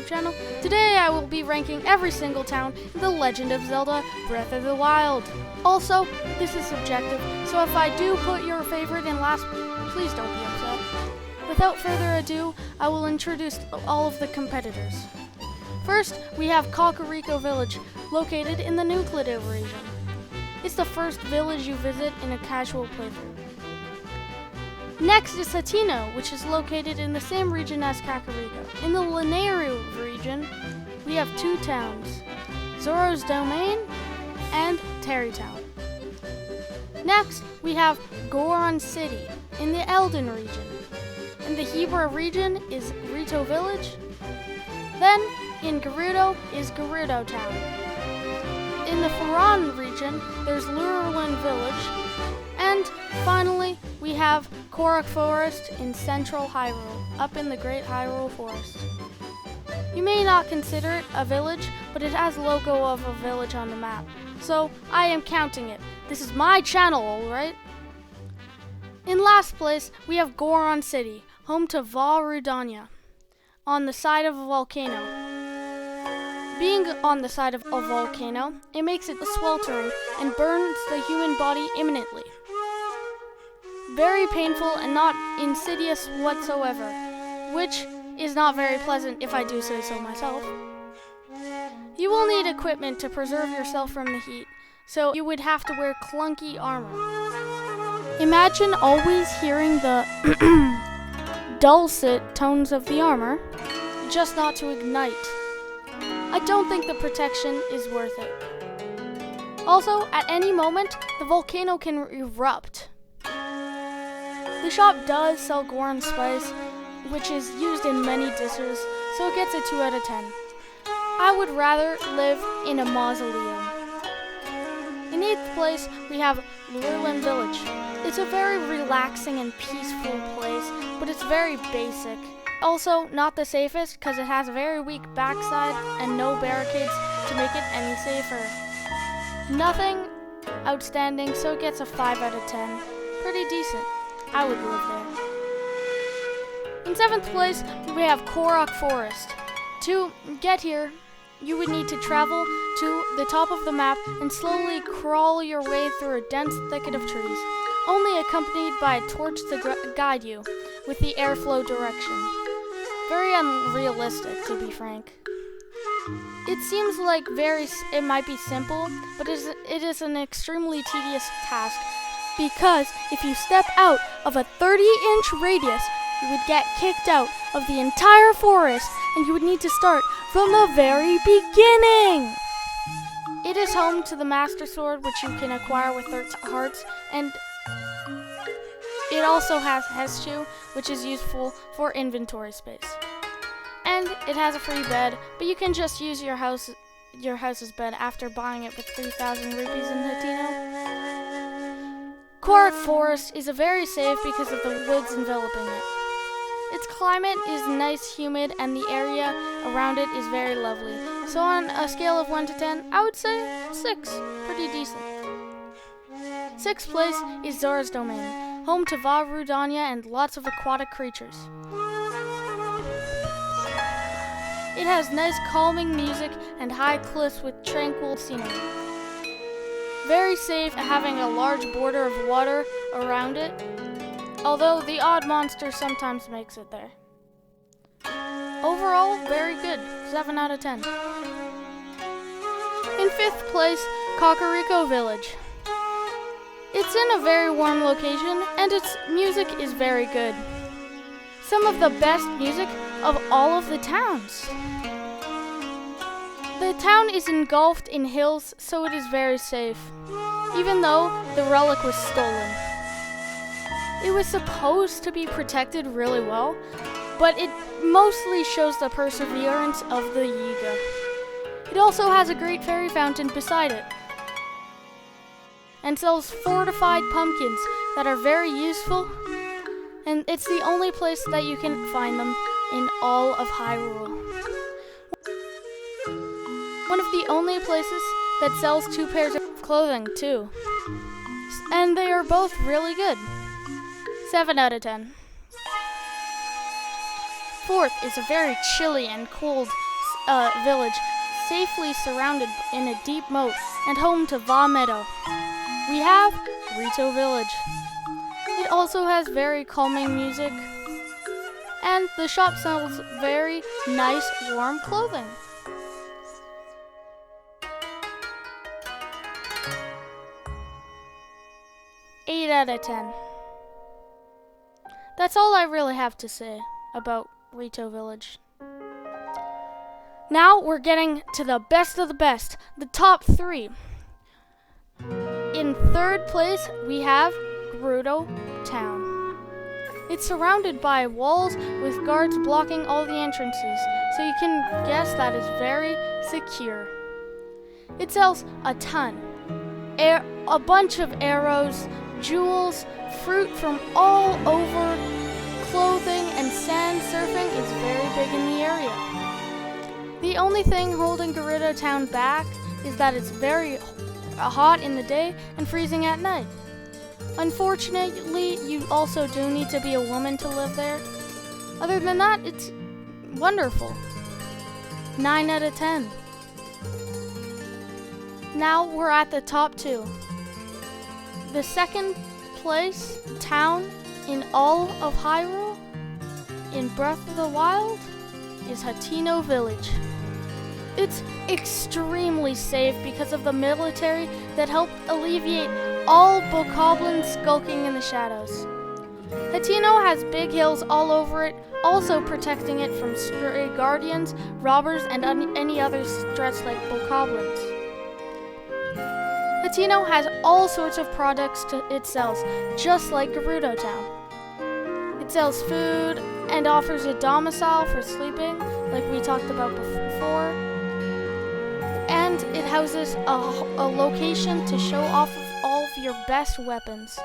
YouTube channel. Today I will be ranking every single town in The Legend of Zelda Breath of the Wild. Also, this is subjective, so if I do put your favorite in last, please don't be upset. Without further ado, I will introduce all of the competitors. First, we have Kakariko Village, located in the Nuclear region. It's the first village you visit in a casual playthrough. Next is Hateno, which is located in the same region as Kakariko. In the Lanayru region, we have two towns, Zora's Domain and Terrytown. Next, we have Goron City in the Elden region. In the Hebra region is Rito Village. Then, in Gerudo is Gerudo Town. In the Faran region, there's Lurelin Village. And finally, we have Korok Forest in Central Hyrule, up in the Great Hyrule Forest. You may not consider it a village, but it has a logo of a village on the map. So, I am counting it. This is my channel, alright? In last place, we have Goron City, home to Vah Rudania, on the side of a volcano. Being on the side of a volcano, it makes it sweltering and burns the human body imminently. Very painful and not insidious whatsoever, which is not very pleasant if I do say so myself. You will need equipment to preserve yourself from the heat, so you would have to wear clunky armor. Imagine always hearing the dulcet tones of the armor, just not to ignite. I don't think the protection is worth it. Also, at any moment, the volcano can erupt. The shop does sell Goron Spice, which is used in many dishes, so it gets a 2 out of 10. I would rather live in a mausoleum. In 8th place, we have Lurelin Village. It's a very relaxing and peaceful place, but it's very basic. Also, not the safest, because it has a very weak backside and no barricades to make it any safer. Nothing outstanding, so it gets a 5 out of 10. Pretty decent. I would live there. In 7th place, we have Korok Forest. To get here, you would need to travel to the top of the map and slowly crawl your way through a dense thicket of trees, only accompanied by a torch to guide you with the airflow direction. Very unrealistic, to be frank. It seems like it might be simple, but it is an extremely tedious task, because if you step out of a 30-inch radius, you would get kicked out of the entire forest, and you would need to start from the very beginning. It is home to the Master Sword, which you can acquire with 13 hearts, and it also has Heschu, which is useful for inventory space. And it has a free bed, but you can just use your house's bed after buying it with 3,000 rupees in Hateno. Korok Forest is very safe because of the woods enveloping it. Its climate is nice, humid, and the area around it is very lovely. So on a scale of 1 to 10, I would say 6. Pretty decent. 6th place is Zora's Domain, home to Vah Rudania and lots of aquatic creatures. It has nice calming music and high cliffs with tranquil scenery. Very safe, having a large border of water around it, although the odd monster sometimes makes it there. Overall, very good, 7 out of 10. In 5th place, Kakariko Village. It's in a very warm location, and its music is very good. Some of the best music of all of the towns. The town is engulfed in hills, so it is very safe, even though the relic was stolen. It was supposed to be protected really well, but it mostly shows the perseverance of the Yiga. It also has a great fairy fountain beside it, and sells fortified pumpkins that are very useful, and it's the only place that you can find them in all of Hyrule. One of the only places that sells 2 pairs of clothing, too. And they are both really good. 7 out of 10. 4th is a very chilly and cold village, safely surrounded in a deep moat and home to Va Meadow. We have Rito Village. It also has very calming music, and the shop sells very nice, warm clothing. Eight out of 10. That's all I really have to say about Rito Village. Now we're getting to the best of the best, the top 3. In third place, we have Gerudo Town. It's surrounded by walls with guards blocking all the entrances, so you can guess that is very secure. It sells a ton. A bunch of arrows, jewels, fruit from all over, clothing, and sand surfing is very big in the area. The only thing holding Gerudo Town back is that it's very hot in the day and freezing at night. Unfortunately, you also do need to be a woman to live there. Other than that, it's wonderful. 9 out of 10. Now we're at the top 2. The second place town in all of Hyrule, in Breath of the Wild, is Hateno Village. It's extremely safe because of the military that helped alleviate all bokoblins skulking in the shadows. Hateno has big hills all over it, also protecting it from stray guardians, robbers, and any other threats like bokoblins. Hateno has all sorts of products it sells, just like Gerudo Town. It sells food and offers a domicile for sleeping, like we talked about before. And it houses a location to show off all of your best weapons.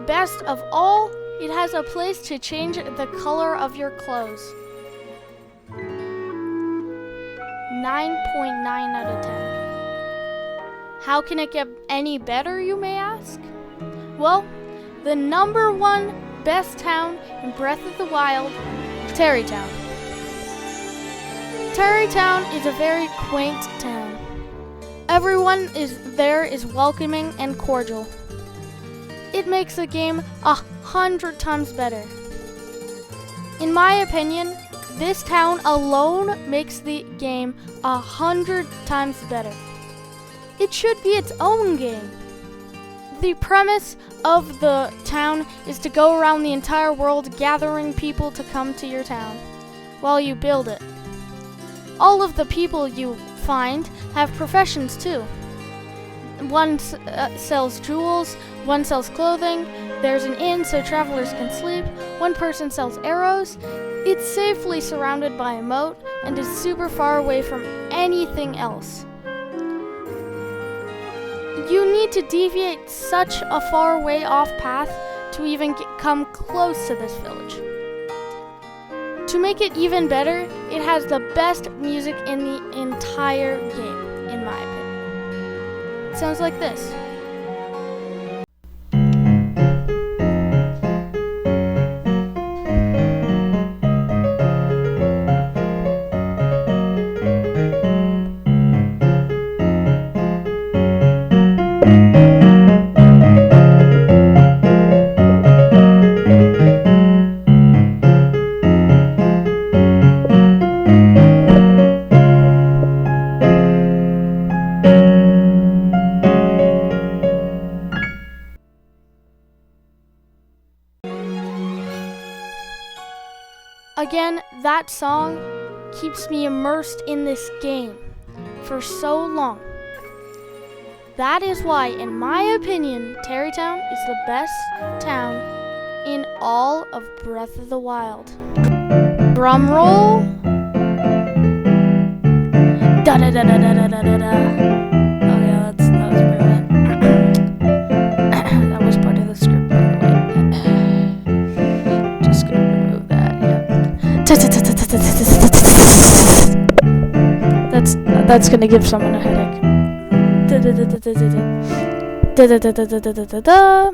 Best of all, it has a place to change the color of your clothes. 9.9 out of 10. How can it get any better, you may ask? Well, the number 1 best town in Breath of the Wild, Tarrey Town. Tarrey Town is a very quaint town. Everyone there is welcoming and cordial. It makes the game 100 times better. In my opinion, this town alone makes the game 100 times better. It should be its own game. The premise of the town is to go around the entire world gathering people to come to your town while you build it. All of the people you find have professions too. One sells jewels, one sells clothing, there's an inn so travelers can sleep, one person sells arrows. It's safely surrounded by a moat and is super far away from anything else. You need to deviate such a far way off path to even come close to this village. To make it even better, it has the best music in the entire game, in my opinion. It sounds like this. Again, that song keeps me immersed in this game for so long. That is why, in my opinion, Tarrey Town is the best town in all of Breath of the Wild. Drum roll. Da da da da da da da da da. Oh yeah, that was brilliant. That was part of the script, by the way. Just gonna remove that. Yeah. That's gonna give someone a headache. Da da da da da da da da da da da da da da.